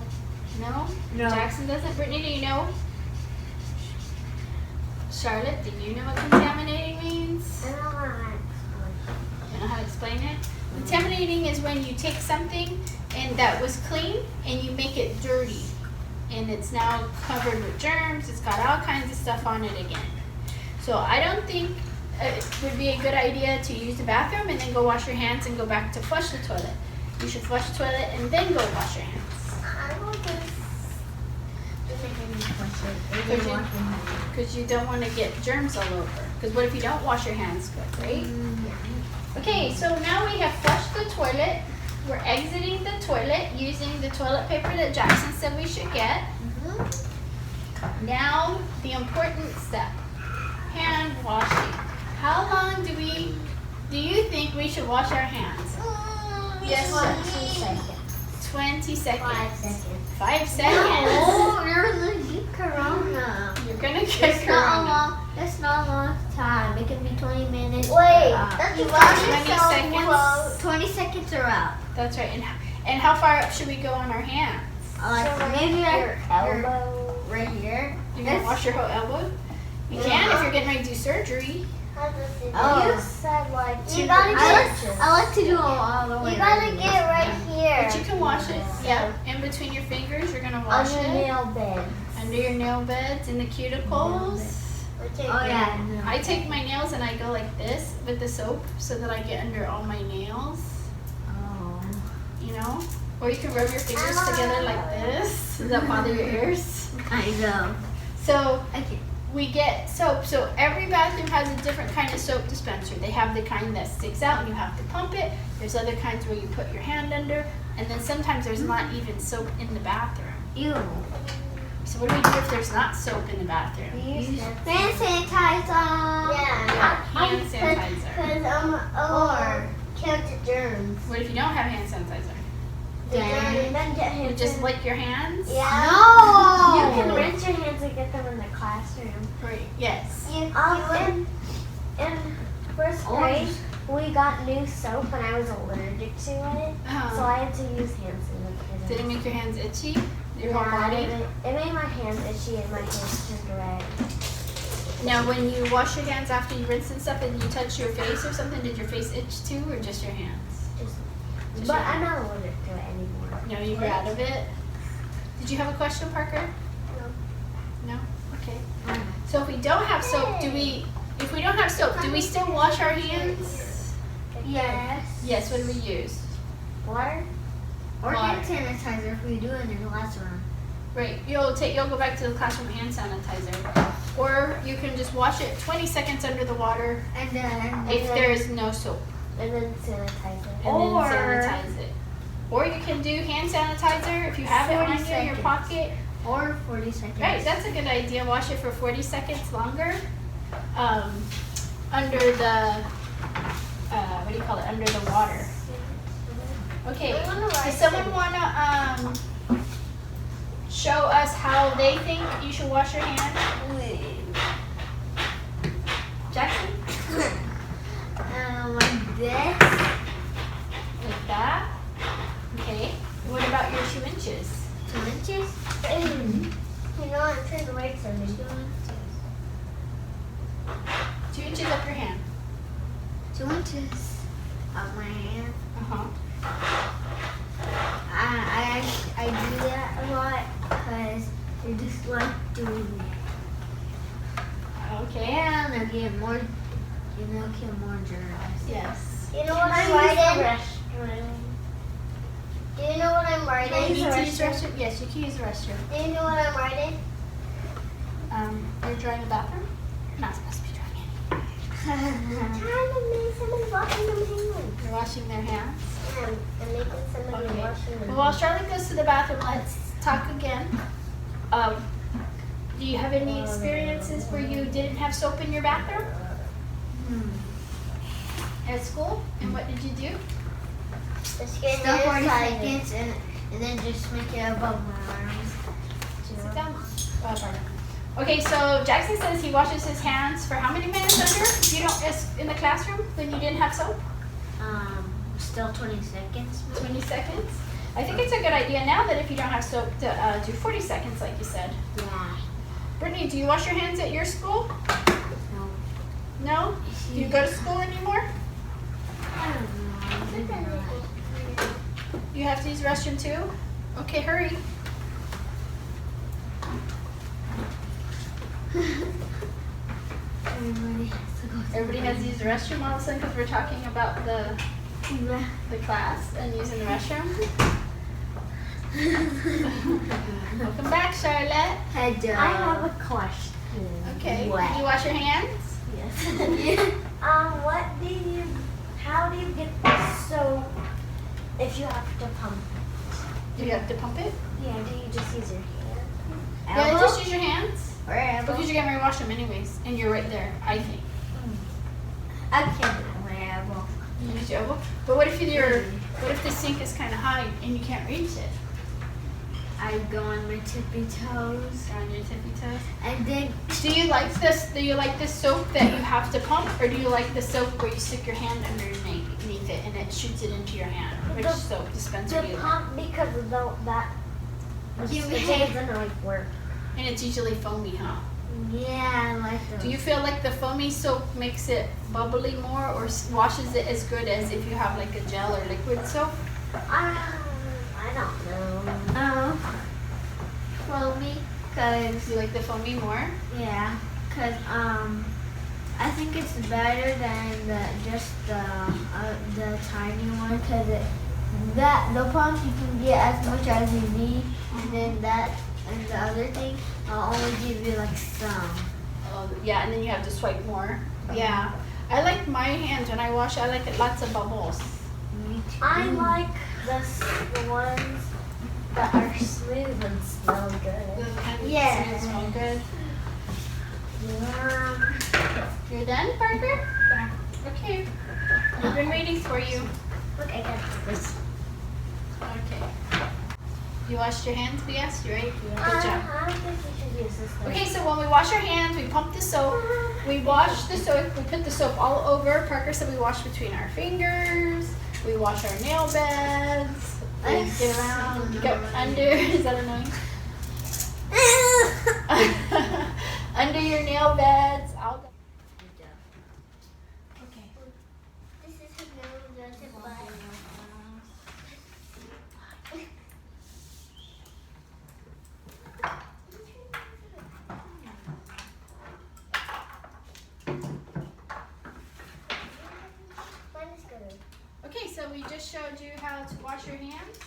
No? No. Jackson doesn't? Brittany, do you know? Charlotte, do you know what contaminating means? I don't know. You know how to explain it? Contaminating is when you take something and that was clean and you make it dirty. And it's now covered with germs, it's got all kinds of stuff on it again. So I don't think it would be a good idea to use the bathroom and then go wash your hands and go back to flush the toilet. You should flush the toilet and then go wash your hands. Because you don't want to get germs all over. Because what if you don't wash your hands good, right? Okay, so now we have flushed the toilet. We're exiting the toilet using the toilet paper that Jackson said we should get. Now, the important step, hand washing. How long do you think we should wash our hands? Yes, 20 seconds. 20 seconds. 5 seconds. 5 seconds. Oh, you're gonna get corona. You're gonna get corona. That's not a long time. It can be 20 minutes. Wait, that's You wash 20 seconds. 20 seconds are out. That's right. And how far up should we go on our hands? Maybe your like elbow. right here. You're gonna wash your whole elbow? You can if you're getting ready to do surgery. Oh. You said like You 2 gotta inches. I like to do them all the way. You gotta around. get right here. But you can wash it. Yeah. In between your fingers, you're gonna wash on your it. nail bed. Under your nail beds, in the cuticles. Oh yeah. I take my nails and I go like this with the soap so that I get under all my nails. Oh. You know? Or you can rub your fingers together like this. Does that bother your ears? I know. So Okay. we get soap. So every bathroom has a different kind of soap dispenser. They have the kind that sticks out and you have to pump it. There's other kinds where you put your hand under. And then sometimes there's not even soap in the bathroom. Ew. So what do we do if there's not soap in the bathroom? Hand sanitizer. Yeah. Hand sanitizer. Or count the germs. What if you don't have hand sanitizer? Then You just lick your hands? Yeah. No. You can rinse your hands and get them in the classroom. Right. Yes. In first grade, we got new soap and I was allergic to it, so I had to use hand sanitizer. Did it make your hands itchy? Your whole Yeah, body? it made my hands itchy and my hands turned red. Now, when you wash your hands after you rinse and stuff and you touch your face or something, did your face itch too, or just your hands? Just But your I'm hands. not allergic to it anymore. No, you were out of it. Did you have a question, Parker? No. No? Okay. So if we don't have soap, do we still wash our hands? Yes. Yes, what do we use? Water? Or Water. hand sanitizer if we do it in the classroom. Right, you'll go back to the classroom hand sanitizer. Or you can just wash it 20 seconds under the water And then if there is no soap. And then sanitizer. And Or- then sanitize it. Or you can do hand sanitizer if you have it 40 on you in your seconds. pocket. or 40 seconds. Right, that's a good idea. Wash it for 40 seconds longer. Under the, what do you call it? Under the water. Okay, does someone want to show us how they think you should wash your hands? Jackson? Like this. Like that? Okay. What about your 2 inches? 2 inches. You know, I'm trying to write something. 2 inches up your hand. 2 inches of my hand. Uh-huh. I do that a lot because I just like doing it. Okay. And I get more, kill more germs. Yes. You know what I'm writing? Do you know what I'm You writing? need to use the restroom? Yes, you can use the restroom. Do you know what I'm writing? You're drying the bathroom? You're not supposed to be drying it. I'm trying to make somebody washing their hands. You're washing their hands. I'm making somebody Okay. washing their Well, while Charlotte goes to the bathroom, let's talk again. Do you have any experiences where you didn't have soap in your bathroom at school? And what did you do? Let's get Still 40 sanitizer. seconds and and then just make it above my arms. Sit down. Pardon. Okay, so Jackson says he washes his hands for how many minutes under? You don't in the classroom when you didn't have soap? Still 20 seconds. 20 seconds. I think it's a good idea now that if you don't have soap to do 40 seconds, like you said. Yeah. Brittany, do you wash your hands at your school? No. No? Do you go to school anymore? I don't know. You have to use the restroom too? Okay, hurry. Everybody has to use the restroom all of a sudden because we're talking about the class and using the restroom. Welcome back, Charlotte. Hello. I have a question. Okay. What? Do you wash your hands? Yes. How do you get the soap if you have to pump it? Do you have to pump it? Yeah, do you just use your hand? Yeah, just use your hands. Or elbow. Because you're getting ready to wash them anyways. And you're right there, I think. I can't do my elbow. You use your elbow? But what if the sink is kind of high and you can't reach it? I go on my tippy toes. On your tippy toes. And then Do you like this? Do you like this soap that you have to pump, or do you like the soap where you stick your hand underneath it and it shoots it into your hand? Which soap dispenser do The you like? pump because of that. You It have- doesn't like work. And it's usually foamy, huh? yeah, I like those. Do you feel like the foamy soap makes it bubbly more, or washes it as good as if you have like a gel or liquid soap? I don't know. Foamy? Cause Do you like the foamy more? yeah, cause I think it's better than the tiny one. Cause the pump you can get as much as you need, and then and the other thing I'll only give you like some. Yeah, and then you have to swipe more. Yeah. I like my hands when I wash. I like it lots of bubbles. Me too. I like the ones that are smooth and smell good. Yeah. They smell good. Yeah. You're done, Parker? Okay. We've been waiting for you. Look, I got this. Okay. You washed your hands, we asked you, right? Good job. I don't think you should use this one. Okay, so when we wash our hands, we pump the soap. We wash the soap. We put the soap all over. Parker said we wash between our fingers. We wash our nail beds. We get around. Go under. Is that annoying? Under your nail beds. I'll go. Okay. This is her nose, that's it, bye. Mine is good. Okay, so we just showed you how to wash your hands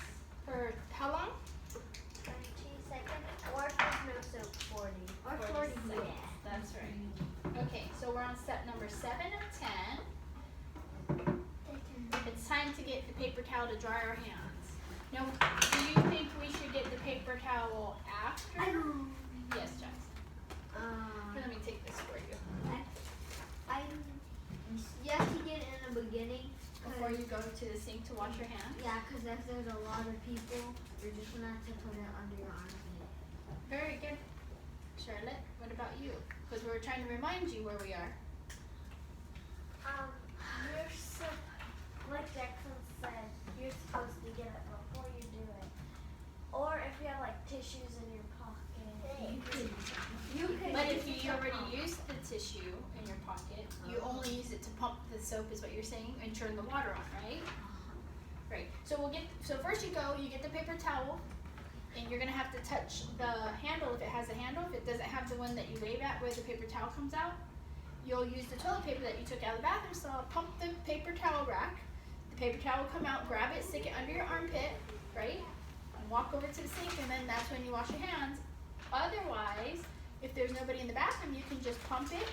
for how long? 20 seconds. Or if there's no soap, 40. Or 40 40, seconds. yeah. That's right. Okay, so we're on step number 7 of 10. It's time to get the paper towel to dry our hands. Now, do you think we should get the paper towel after? Yes, Jackson. Let me take this for you. You have to get it in the beginning. Before you go to the sink to wash your hands? Yeah, because if there's a lot of people, you're just going to have to put it under your armpit. Very good. Charlotte, what about you? Because we're trying to remind you where we are. You're like Jackson said, you're supposed to get it before you do it. Or if you have like tissues in your pocket, you could But if use you the already pump. used the tissue in your pocket, you only use it to pump the soap is what you're saying and turn the water on, right? Right. So first you get the paper towel and you're gonna have to touch the handle if it has a handle. If it doesn't have the one that you wave at where the paper towel comes out, you'll use the toilet paper that you took out of the bathroom. So I'll pump the paper towel rack. The paper towel will come out, grab it, stick it under your armpit, right? And walk over to the sink, and then that's when you wash your hands. Otherwise, if there's nobody in the bathroom, you can just pump it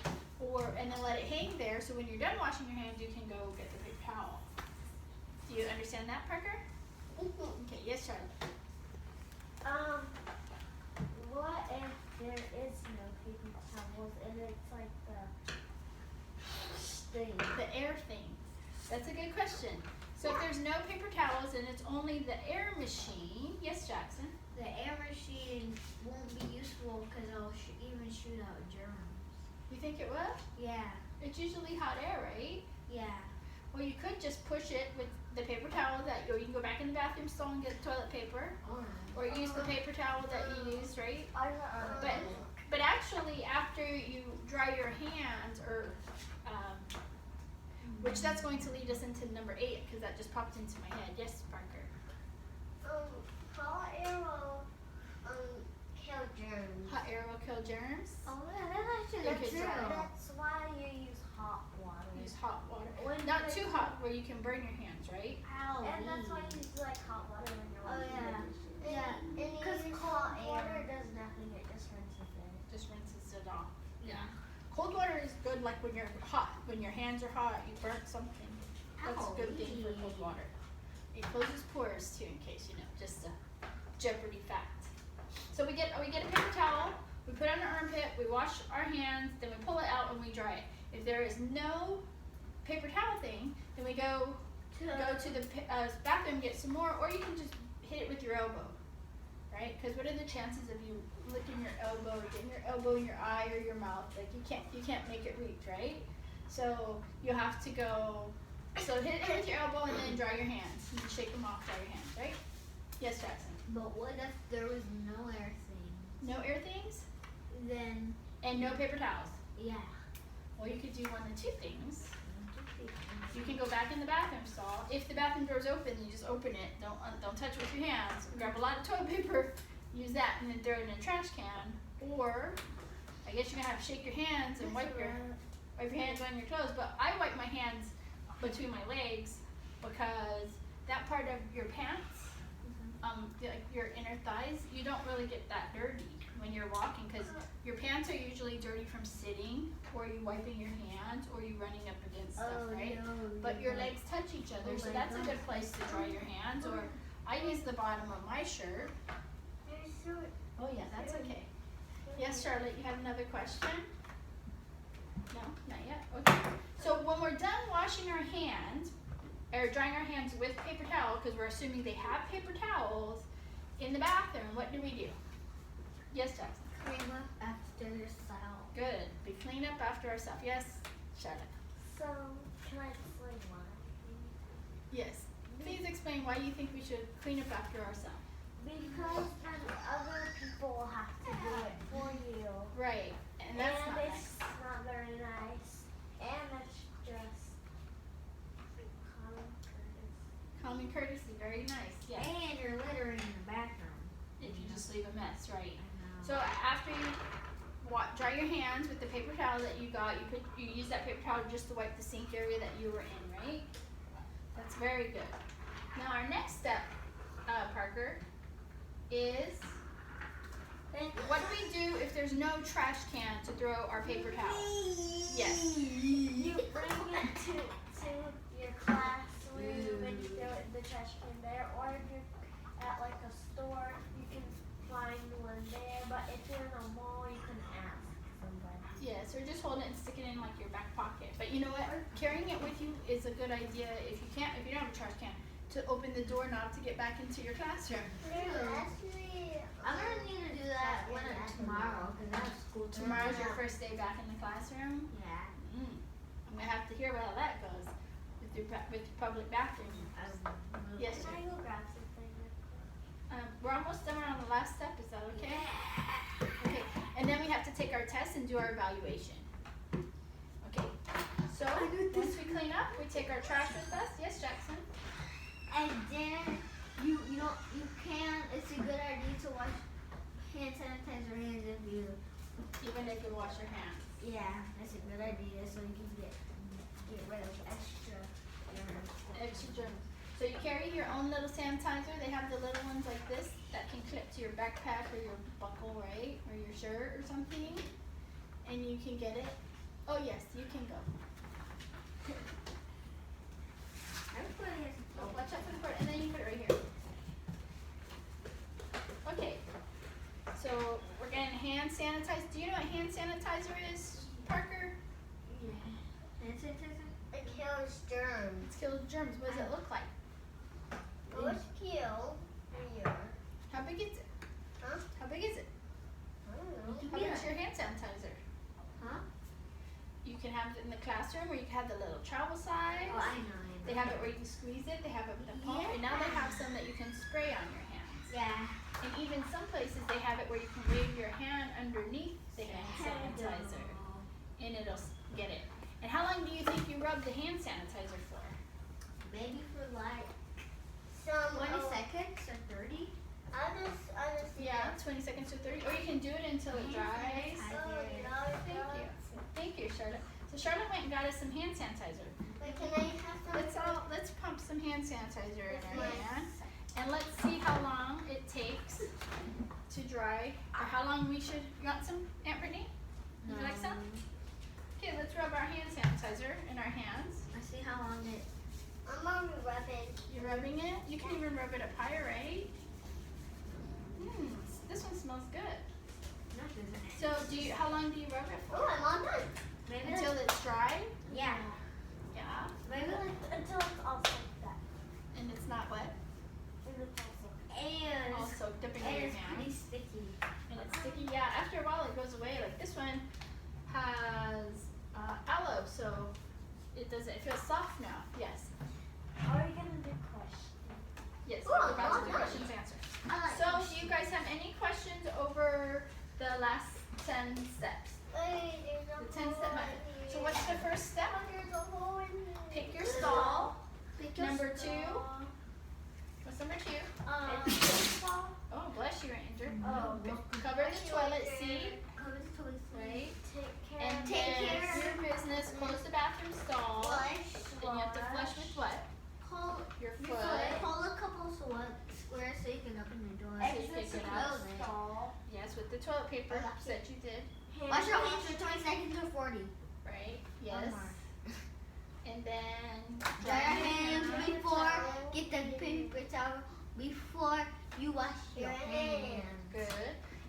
and then let it hang there. So when you're done washing your hands, you can go get the paper towel. Do you understand that, Parker? Okay, yes, Charlotte. What if there is no paper towels and it's like the thing? The air thing. That's a good question. So if there's no paper towels and it's only the air machine, yes, Jackson? The air machine won't be useful because it'll even shoot out germs. You think it will? Yeah. It's usually hot air, right? Yeah. Well, you could just push it with the paper towel that you can go back in the bathroom stall and get toilet paper, or use the paper towel that you used, right? But actually, after you dry your hands, or which that's going to lead us into number 8 because that just popped into my head. Yes, Parker. Hot air will kill germs. Hot air will kill germs. Oh yeah, that's Think actually it's true. right. That's why you use hot water. Use hot water. When Not you- too hot where you can burn your hands, right? And that's why you use like hot water when you're washing yeah. the dishes. Yeah. Because And cold hot water air. does nothing, it just rinses it. Just rinses it off. Yeah. Cold water is good, like when you're hot. When your hands are hot, you burnt something. That's a good thing for cold water. It closes pores too, in case you know. Just a Jeopardy fact. So we get a paper towel. We put it on our armpit. We wash our hands. Then we pull it out and we dry it. If there is no paper towel thing, then we go to the bathroom, get some more, or you can just hit it with your elbow, right? Because what are the chances of you licking your elbow, or getting your elbow in your eye or your mouth? Like you can't make it reach, right? So you have to go. So hit it with your elbow and then dry your hands. You can shake them off, dry your hands, right? Yes, Jackson. But what if there was no air thing? No air things Then and no paper towels. yeah. Well, you could do one of two things. You can go back in the bathroom stall. If the bathroom door's open, you just open it. Don't touch it with your hands. Grab a lot of toilet paper, use that, and then throw it in a trash can. Or, I guess you're gonna have to shake your hands and wipe your hands on your toes. But I wipe my hands between my legs because that part of your pants, like your inner thighs, you don't really get that dirty when you're walking because your pants are usually dirty from sitting, or you wiping your hands, or you running up against stuff, right? No, But your legs touch each other, so my that's a gosh. good place to dry your hands. Or I use the bottom of my shirt. Oh yeah, that's okay. Yes, Charlotte, you have another question? No, not yet. Okay. So when we're done washing our hands, or drying our hands with paper towel, because we're assuming they have paper towels in the bathroom, what do we do? Yes, Jackson. Clean up after yourself. Good. We clean up after ourselves. Yes, Charlotte. So, can I explain why? Yes. Please explain why you think we should clean up after ourselves. Because then other people will have to do it for you. Right. And that's not it's nice. not very nice. And it's just common courtesy. Common courtesy. Very nice. Yes. And you're littering in the bathroom. If you just leave a mess, right? I know. So after you dry your hands with the paper towel that you got, you use that paper towel just to wipe the sink area that you were in, right? That's very good. Now our next step, Parker, is what do we do if there's no trash can to throw our paper towel? Yes. You bring it to your classroom and you throw it in the trash can there, or if you're at like a store, you can find one there. But if you're in a mall, you can ask somebody. Yes, or just hold it and stick it in like your back pocket. But you know what? Carrying it with you is a good idea if you don't have a trash can, to open the doorknob to get back into your classroom. Actually, I'm gonna need to do that tomorrow because I have school Tomorrow's your first day back in the classroom. Yeah. I'm gonna have to hear how that goes with your public bathroom. Yes, can I sir. go grab something? We're almost done. We're on the last step. Is that okay? Okay. And then we have to take our test and do our evaluation. Okay. So once we clean up, we take our trash with us. Yes, Jackson. And then you can. It's a good idea to wash hand sanitizer hands if you. Even if you wash your hands. Yeah, that's a good idea. So you can get rid of extra germs. Extra germs. So you carry your own little sanitizer. They have the little ones like this that can clip to your backpack or your buckle, right? Or your shirt or something. And you can get it. Oh yes, you can go. Everybody has. Oh, watch out for the cord. And then you put it right here. Okay. So we're getting hand sanitizer. Do you know what hand sanitizer is, Parker? Yeah. Hand sanitizer. It kills germs. It kills germs. What does it look like? big is it? Huh? How big is it? I don't know. How big is your hand sanitizer? Huh? You can have it in the classroom, or you can have the little travel size. Oh, I know. They have it where you can squeeze it. They have it with a pump, and now they have some that you can spray on your hands. Yeah. And even some places they have it where you can wave your hand underneath the hand sanitizer, and it'll get it. And how long do you think you rub the hand sanitizer for? Maybe for like some 20 seconds or 30. I just Yeah, 20 seconds to 30. Or you can do it until it dries. Thank you. Thank you, Charlotte. So Charlotte went and got us some hand sanitizer. Wait, can I have some? Let's pump some hand sanitizer in our hand. And let's see how long it takes to dry. Or how long we should. You want some, Aunt Brittany? Would you like some? Okay, let's rub our hand sanitizer in our hands. Let's see how long it. I'm already rubbing. You're rubbing it? You can even rub it up higher, right? This one smells good. No, it doesn't. So how long do you rub it for? Oh, I'm all done. Maybe Until it's dry? Yeah. Yeah. Maybe like until it's all soaked up. And it's not wet? And it's all soaked. and All soaked up in your it's pretty hand. sticky. And it's sticky. Yeah, after a while it goes away. Like this one has aloe, so it feels soft now. Yes. Are we gonna do questions? Yes, Ooh, we're about to do well done. questions answers. I So do you guys have any questions over the last 10 steps? The 10-step method. So what's the first step? Pick your stall. Number 2. What's number 2? Oh, bless you, Ranger. Cover the toilet seat. Cover the toilet seat. Right. Take care. And Take then care. your business. Close the bathroom stall. Flush. Then you have to flush with what? Pull Your foot. Pull a couple squares so you can open the door. Exit So you can out. close it. Stall. Yes, with the toilet paper that you did. Wash your hands for 20 seconds or 40. Right. Yes. And then Dry your hands before, get the paper towel before you wash your hands. Good.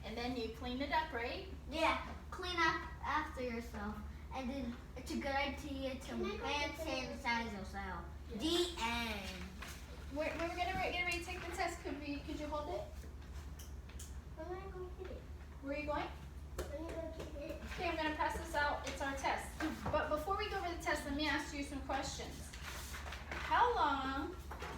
And then you clean it up, right? Yeah, clean up after yourself. And then it's a good idea to hand sanitize yourself. The end. We're gonna get ready to take the test. Could you hold it? I'm gonna go get it. Where are you going? I'm gonna go get it. Okay, I'm gonna pass this out. It's our test. But before we go over the test, let me ask you some questions. How long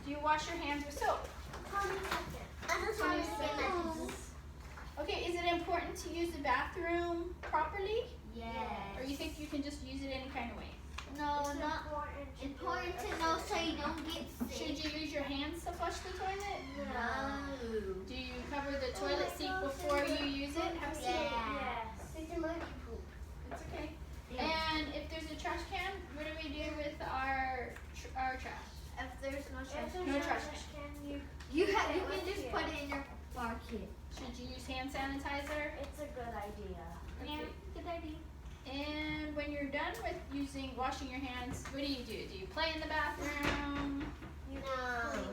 do you wash your hands with soap? 20 seconds. I just want to say that. Okay, is it important to use the bathroom properly? Yes. Or you think you can just use it any kind of way? No, It's not important to know so you don't get sick. Should you use your hands to flush the toilet? No. Do you cover the toilet seat before you use it? Have a seat. Yes. It's a monkey poop. It's okay. And if there's a trash can, what do we do with our trash? If there's no trash, No trash Can you can just put it in your pocket. Should you use hand sanitizer? It's a good idea. Okay. Good idea. And when you're done with washing your hands, what do? Do you play in the bathroom? You No. clean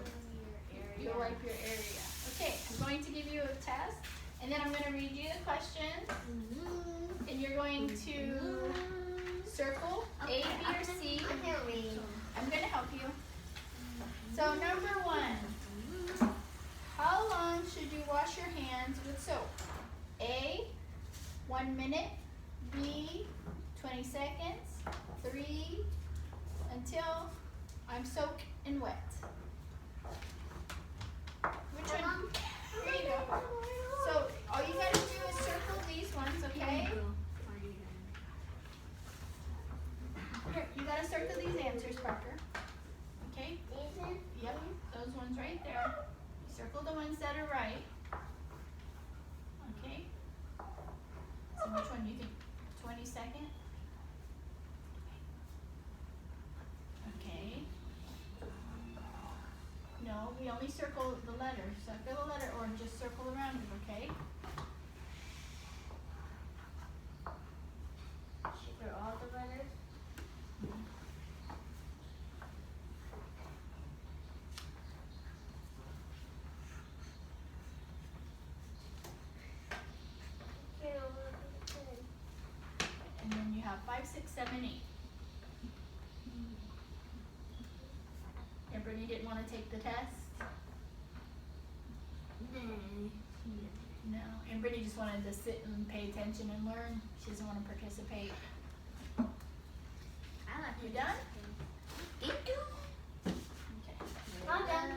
your area. You wipe your area. Okay, I'm going to give you a test, and then I'm going to read you the questions, and you're going to circle A, B, or C. I can't read. I'm going to help you. So number 1, how long should you wash your hands with soap? A, 1 minute. B, 20 seconds. 3, until I'm soaked and wet. Which one? Here you go. So all you gotta do is circle these ones, okay? Here, you gotta circle these answers, Parker. Okay? Yep, those ones right there. You circle the ones that are right. Okay? So which one do you think? 22nd? Okay. No, we only circle the letter. Circle the letter or just circle around it, okay? Circle all the letters. And then you have 5, 6, 7, 8. And Brittany didn't want to take the test. No. And Brittany just wanted to sit and pay attention and learn. She doesn't want to participate. I like You done? Thank you. Okay. I'm done.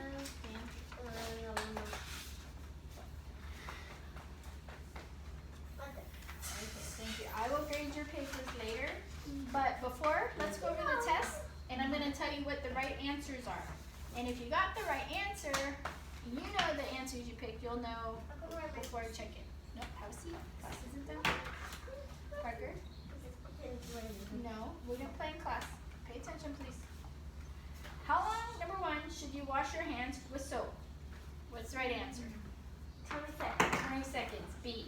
Okay, thank you. I will grade your papers later. But before, let's go over the test. And I'm going to tell you what the right answers are. And if you got the right answer, you know the answers you picked, you'll know before I check it. Nope, have a seat. Class isn't done. Parker? No, we don't play in class. Pay attention, please. How long, number one, should you wash your hands with soap? What's the right answer? 20 seconds. 20 seconds. B.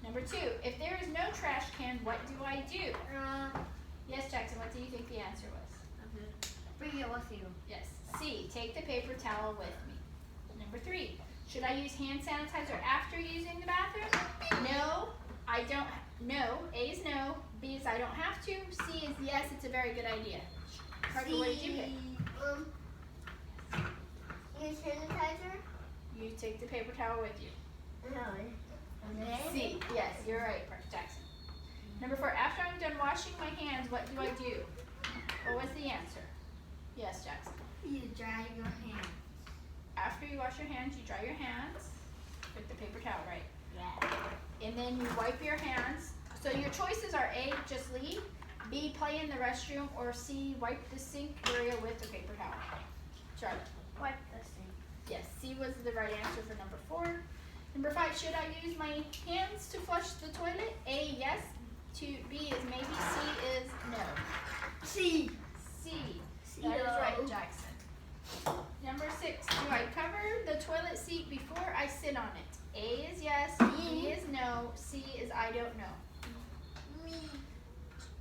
Number two, if there is no trash can, what do I do? Yes, Jackson, what do you think the answer was? Bring it with you. Yes. C, take the paper towel with me. Number three, should I use hand sanitizer after using the bathroom? No, I don't. No. A is no. B is I don't have to. C is yes, it's a very good idea. Parker, what did you pick? Use sanitizer? You take the paper towel with you. Really? C, yes, you're right, Parker Jackson. Number four, after I'm done washing my hands, what do I do? What was the answer? Yes, Jackson. You dry your hands. After you wash your hands, you dry your hands with the paper towel, right? Yeah. And then you wipe your hands. So your choices are A, just leave, B, play in the restroom, or C, wipe the sink area with the paper towel. Charlotte. Wipe the sink. Yes, C was the right answer for number four. Number five, should I use my hands to flush the toilet? A, yes. B is maybe. C is no. C. C. That is right, Jackson. Number six, do I cover the toilet seat before I sit on it? A is yes, B is no, C is I don't know. Me.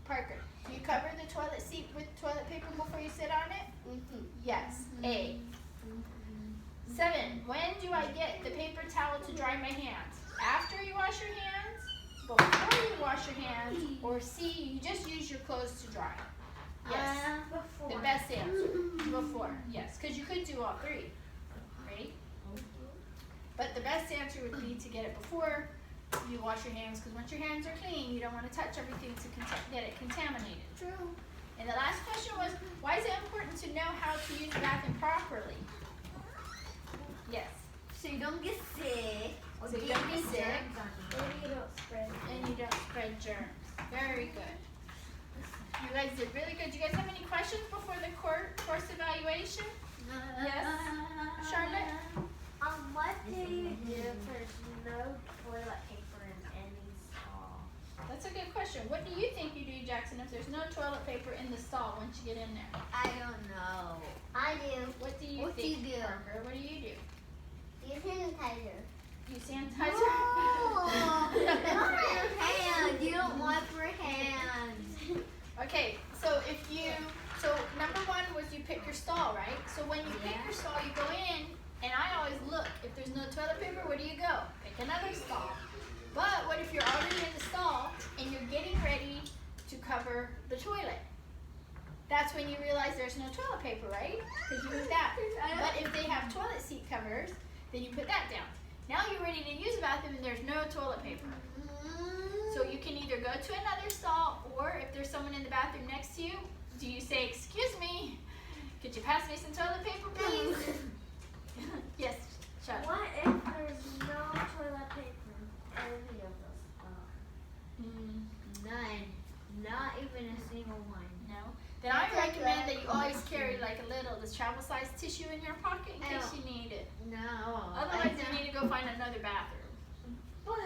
Parker, do you cover the toilet seat with toilet paper before you sit on it? Yes, A. 7, when do I get the paper towel to dry my hands? After you wash your hands, before you wash your hands, or C, you just use your clothes to dry? Yes. Before. The best answer. Before. Yes, because you could do all three. Right? But the best answer would be to get it before you wash your hands, because once your hands are clean, you don't want to touch everything to get it contaminated. True. And the last question was, why is it important to know how to use the bathroom properly? Yes. So you don't get sick. Or So you don't get sick. germs on you. And you don't spread. And you don't spread germs. Very good. You guys did really good. Do you guys have any questions before the course evaluation? Yes, Charlotte? What do you do if there's no toilet paper in any stall? That's a good question. What do you think you do, Jackson, if there's no toilet paper in the stall once you get in there? I don't know. I do. What do you What do think, you do? Parker? What do you do? Use sanitizer. You sanitizer? No, not your hands. You don't wipe your hands. Okay, so number one was you pick your stall, right? So when you pick your stall, you go in, and I always look. If there's no toilet paper, where do you go? Pick another stall. But what if you're already in the stall and you're getting ready to cover the toilet? That's when you realize there's no toilet paper, right? Because you moved that. But if they have toilet seat covers, then you put that down. Now you're ready to use the bathroom and there's no toilet paper. So you can either go to another stall, or if there's someone in the bathroom next to you, do you say, "Excuse me, could you pass me some toilet paper, please?" Yes, Charlotte. What if there's no toilet paper in any of those stalls? None. Not even a single one. No. Then I recommend that you always carry like a little, this travel size tissue in your pocket in case you need it. No. Otherwise, you need to go find another bathroom. But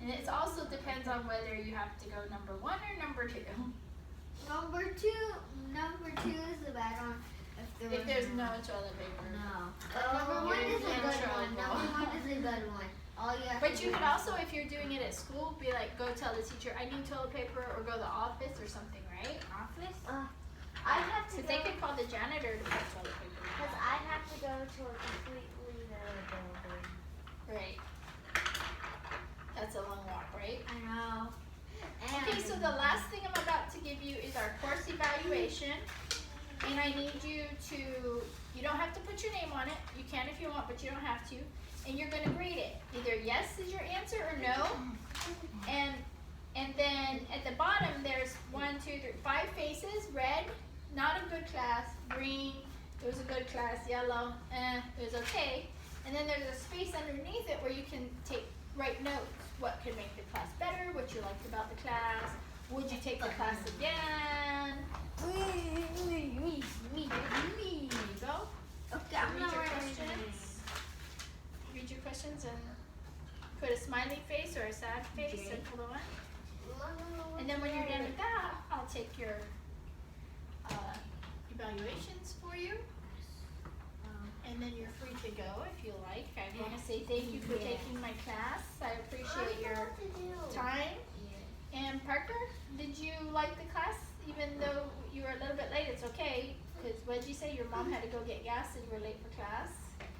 And it also depends on whether you have to go number 1 or number 2. number two is the bad one. If there's no toilet paper. No. But number one is a you're in good trouble. one. Number one is a good one. All you have But to you do could is- also, if you're doing it at school, be like, go tell the teacher, I need toilet paper, or go to the office or something, right? Office? I have to Because go they could call the janitor to put toilet paper. because I have to go to a completely new building. Right. That's a long walk, right? I know. Okay, so the last thing I'm about to give you is our course evaluation. And I need you to, you don't have to put your name on it. You can if you want, but you don't have to. And you're going to grade it. Either yes is your answer or no. And then at the bottom there's 1, 2, 3, 5 faces. Red, not a good class. Green, it was a good class. Yellow, it was okay. And then there's a space underneath it where you can write notes. What could make the class better? What you liked about the class? Would you take the class again? Go. Okay, Read your questions. Read your questions and put a smiley face or a sad face, circle the one. And then when you're done with that, I'll take your evaluations for you. And then you're free to go if you like. I want to say thank you for taking my class. I appreciate your time. And Parker, did you like the class? Even though you were a little bit late, it's okay. Because what did you say? Your mom had to go get gas and you were late for class?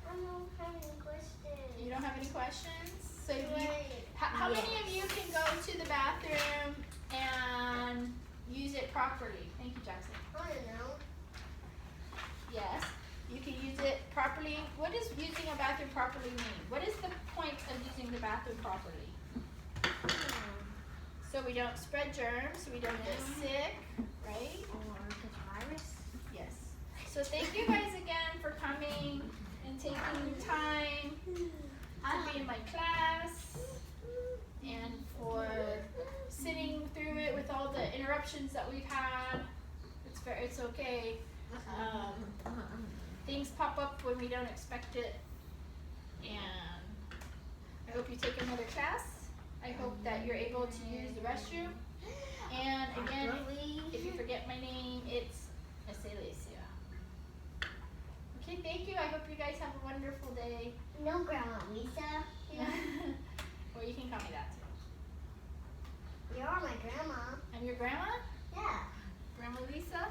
I don't have any questions. You don't have any questions? So how many of you can go to the bathroom and use it properly? Thank you, Jackson. I don't know. Yes, you can use it properly. What does using a bathroom properly mean? What is the point of using the bathroom properly? So we don't spread germs, we don't get sick, right? Or catch virus. Yes. So thank you guys again for coming and taking your time to be in my class and for sitting through it with all the interruptions that we've had. It's okay. Things pop up when we don't expect it, and I hope you take another class. I hope that you're able to use the restroom. And again, if you forget my name, it's Alicia. Okay, thank you. I hope you guys have a wonderful day. No, Grandma Lisa. Yeah. Or you can call me that too. You're my grandma. I'm your grandma? Yeah. Grandma Lisa?